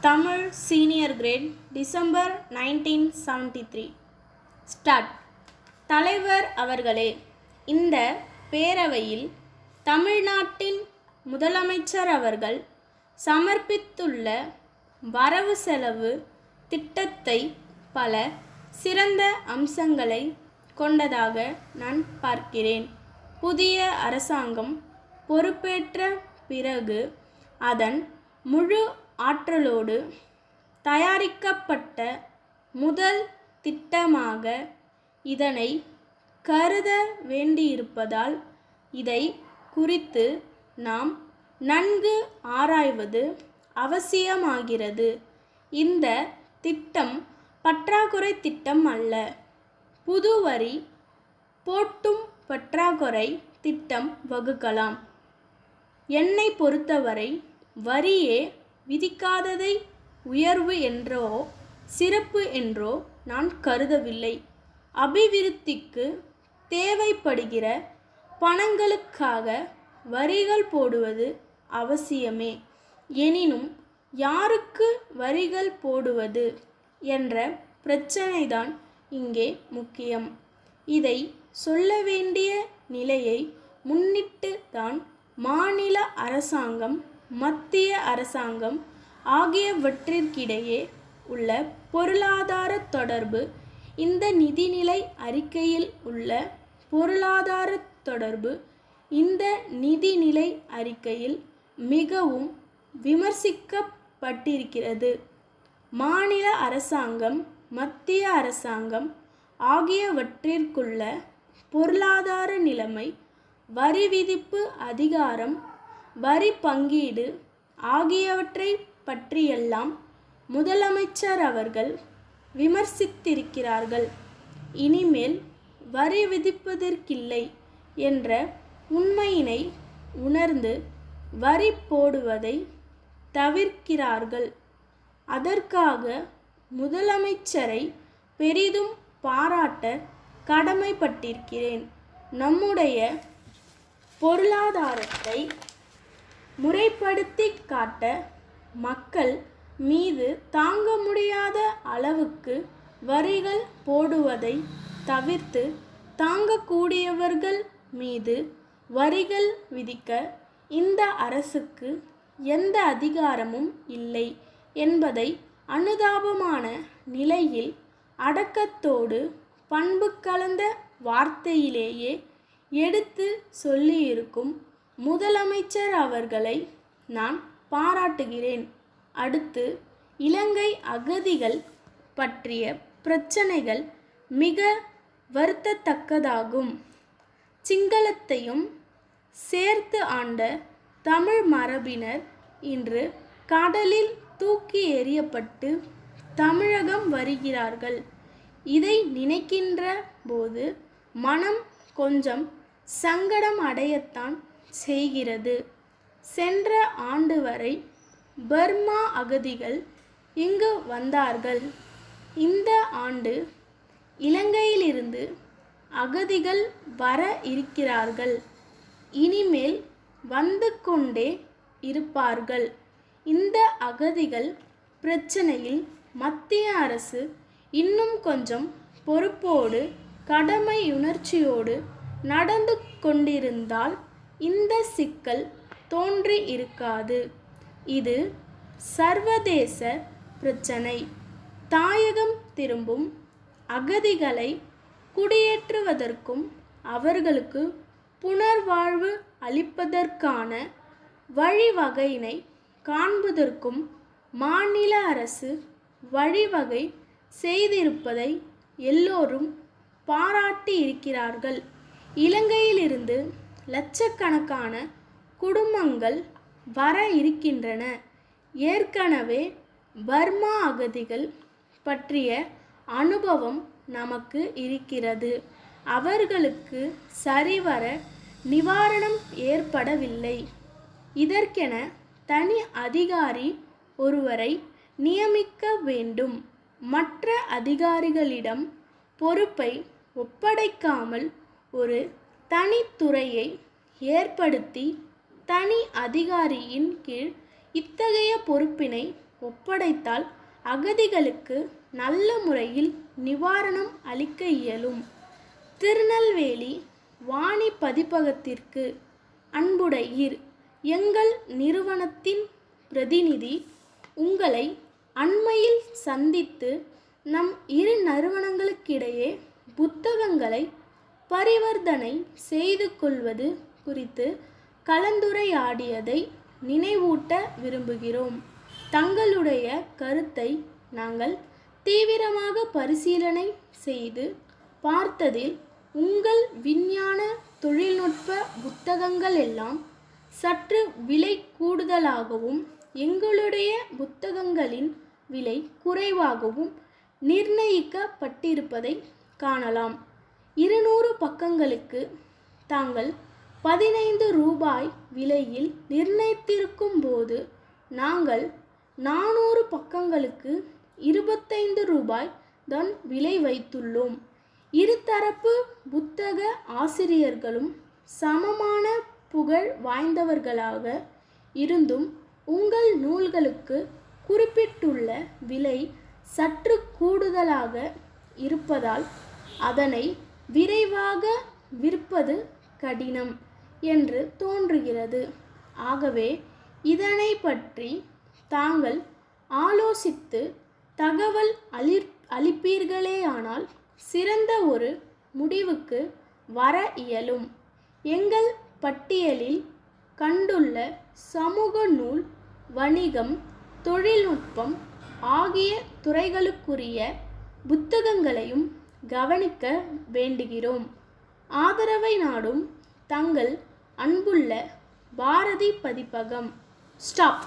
Tamil senior great December 1973. Start. தலைவர் அவர்களே, இந்த பேரவையில் தமிழ்நாட்டின் முதலமைச்சர் அவர்கள் சமர்ப்பித்துள்ள வரவு செலவு திட்டத்தை பல சிறந்த அம்சங்களை கொண்டதாக நான் பார்க்கிறேன். புதிய அரசாங்கம் பொறுப்பேற்ற பிறகு அதன் முழு ஆற்றலோடு தயாரிக்கப்பட்ட முதல் திட்டமாக இதனை கருத வேண்டியிருப்பதால் இதை குறித்து நாம் நன்கு ஆராய்வது அவசியமாகிறது. இந்த திட்டம் பற்றாக்குறை திட்டம் அல்ல. புது வரி போட்டும் பற்றாக்குறை திட்டம் வகுக்கலாம். என்னை பொறுத்தவரை வரியே விதிக்காததை உயர்வு என்றோ சிறப்பு என்றோ நான் கருதவில்லை. அபிவிருத்திக்கு தேவைப்படுகிற பணங்களுக்காக வரிகள் போடுவது அவசியமே. எனினும் யாருக்கு வரிகள் போடுவது என்ற பிரச்சனைதான் இங்கே முக்கியம். இதை சொல்ல வேண்டிய நிலையை முன்னிட்டு தான் மாநில அரசாங்கம், மத்திய அரசாங்கம் ஆகியவற்றிற்கிடையே உள்ள பொருளாதார தொடர்பு, இந்த நிதிநிலை அறிக்கையில் உள்ள பொருளாதார தொடர்பு இந்த நிதிநிலை அறிக்கையில் மிகவும் விமர்சிக்கப்பட்டிருக்கிறது. மாநில அரசாங்கம், மத்திய அரசாங்கம் ஆகியவற்றிற்குள்ள பொருளாதார நிலைமை, வரி விதிப்பு அதிகாரம், வரி பங்கீடு ஆகியவற்றை பற்றியெல்லாம் முதலமைச்சர் அவர்கள் விமர்சித்திருக்கிறார்கள். இனிமேல் வரி விதிப்பதற்கில்லை என்ற உண்மையினை உணர்ந்து வரி போடுவதை தவிர்க்கிறார்கள். அதற்காக முதலமைச்சரை பெரிதும் பாராட்ட கடமைப்பட்டிருக்கிறேன். நம்முடைய பொருளாதாரத்தை முறைப்படுத்தி காட்ட மக்கள் மீது தாங்க முடியாத அளவுக்கு வரிகள் போடுவதை தவிர்த்து தாங்கக்கூடியவர்கள் மீது வரிகள் விதிக்க இந்த அரசுக்கு எந்த அதிகாரமும் இல்லை என்பதை அனுதாபமான நிலையில் அடக்கத்தோடு பண்பு கலந்த வார்த்தையிலேயே எடுத்து சொல்லியிருக்கும் முதலமைச்சர் அவர்களை நான் பாராட்டுகிறேன். அடுத்து, இலங்கை அகதிகள் பற்றிய பிரச்சனைகள் மிக வருத்தத்தக்கதாகும். சிங்களத்தையும் சேர்த்து ஆண்ட தமிழ் மரபினர் இன்று கடலில் தூக்கி எறியப்பட்டு தமிழகம் வருகிறார்கள். இதை நினைக்கின்ற போது மனம் கொஞ்சம் சங்கடம் அடையத்தான் செய்கிறது. சென்ற ஆண்டு வரை பர்மா அகதிகள் இங்கு வந்தார்கள். இந்த ஆண்டு இலங்கையிலிருந்து அகதிகள் வர இருக்கிறார்கள். இனிமேல் வந்து கொண்டே இருப்பார்கள். இந்த அகதிகள் பிரச்சனையில் மத்திய அரசு இன்னும் கொஞ்சம் பொறுப்போடு கடமையுணர்ச்சியோடு நடந்து கொண்டிருந்தால் இந்த சிக்கல் தோன்றி இருக்காது. இது சர்வதேச பிரச்சனை. தாயகம் திரும்பும் அகதிகளை குடியேற்றுவதற்கும் அவர்களுக்கு புனர்வாழ்வு அளிப்பதற்கான வழிவகையினை காண்பதற்கும் மாநில அரசு வழிவகை செய்திருப்பதை எல்லோரும் பாராட்டி இருக்கிறார்கள். இலங்கையிலிருந்து லட்சக்கணக்கான குடும்பங்கள் வர இருக்கின்றன. ஏற்கனவே பர்மா அகதிகள் பற்றிய அனுபவம் நமக்கு இருக்கிறது. அவர்களுக்கு சரிவர நிவாரணம் ஏற்படவில்லை. இதற்கென தனி அதிகாரி ஒருவரை நியமிக்க வேண்டும். மற்ற அதிகாரிகளிடம் பொறுப்பை ஒப்படைக்காமல் ஒரு தனித்துறையை ஏற்படுத்தி தனி அதிகாரியின் கீழ் இத்தகைய பொறுப்பினை ஒப்படைத்தால் அகதிகளுக்கு நல்ல முறையில் நிவாரணம் அளிக்க இயலும். திருநெல்வேலி வாணி பதிப்பகத்திற்கு அன்புடையீர். எங்கள் நிறுவனத்தின் பிரதிநிதி உங்களை அண்மையில் சந்தித்து நம் இரு நிறுவனங்களுக்கிடையே புத்தகங்களை பரிவர்த்தனை செய்து கொள்வது குறித்து கலந்துரையாடியதை நினைவூட்ட விரும்புகிறோம். தங்களுடைய கருத்தை நாங்கள் தீவிரமாக பரிசீலனை செய்து பார்த்ததில் உங்கள் விஞ்ஞான தொழில்நுட்ப புத்தகங்கள் எல்லாம் சற்று விலை கூடுதலாகவும் எங்களுடைய புத்தகங்களின் விலை குறைவாகவும் நிர்ணயிக்கப்பட்டிருப்பதை காணலாம். 200 பக்கங்களுக்கு தாங்கள் 15 ரூபாய் விலையில் நிர்ணயித்திருக்கும் போது நாங்கள் 400 பக்கங்களுக்கு 25 ரூபாய் தான் விலை வைத்துள்ளோம். இருதரப்பு புத்தக ஆசிரியர்களும் சமமான புகழ் வாய்ந்தவர்களாக இருந்தும் உங்கள் நூல்களுக்கு குறிப்பிட்டுள்ள விலை சற்று கூடுதலாக இருப்பதால் அதனை விரைவாக விற்பது கடினம் என்று தோன்றுகிறது. ஆகவே இதனை பற்றி தாங்கள் ஆலோசித்து தகவல் அளிப்பீர்களேயானால் சிறந்த ஒரு முடிவுக்கு வர இயலும். எங்கள் பட்டியலில் கண்டுள்ள சமூக நூல், வணிகம், தொழில்நுட்பம் ஆகிய துறைகளுக்குரிய புத்தகங்களையும் கவனிக்க வேண்டுகிறோம். ஆதரவை நாடும் தங்கள் அன்புள்ள பாரதி பதிப்பகம். ஸ்டாப்.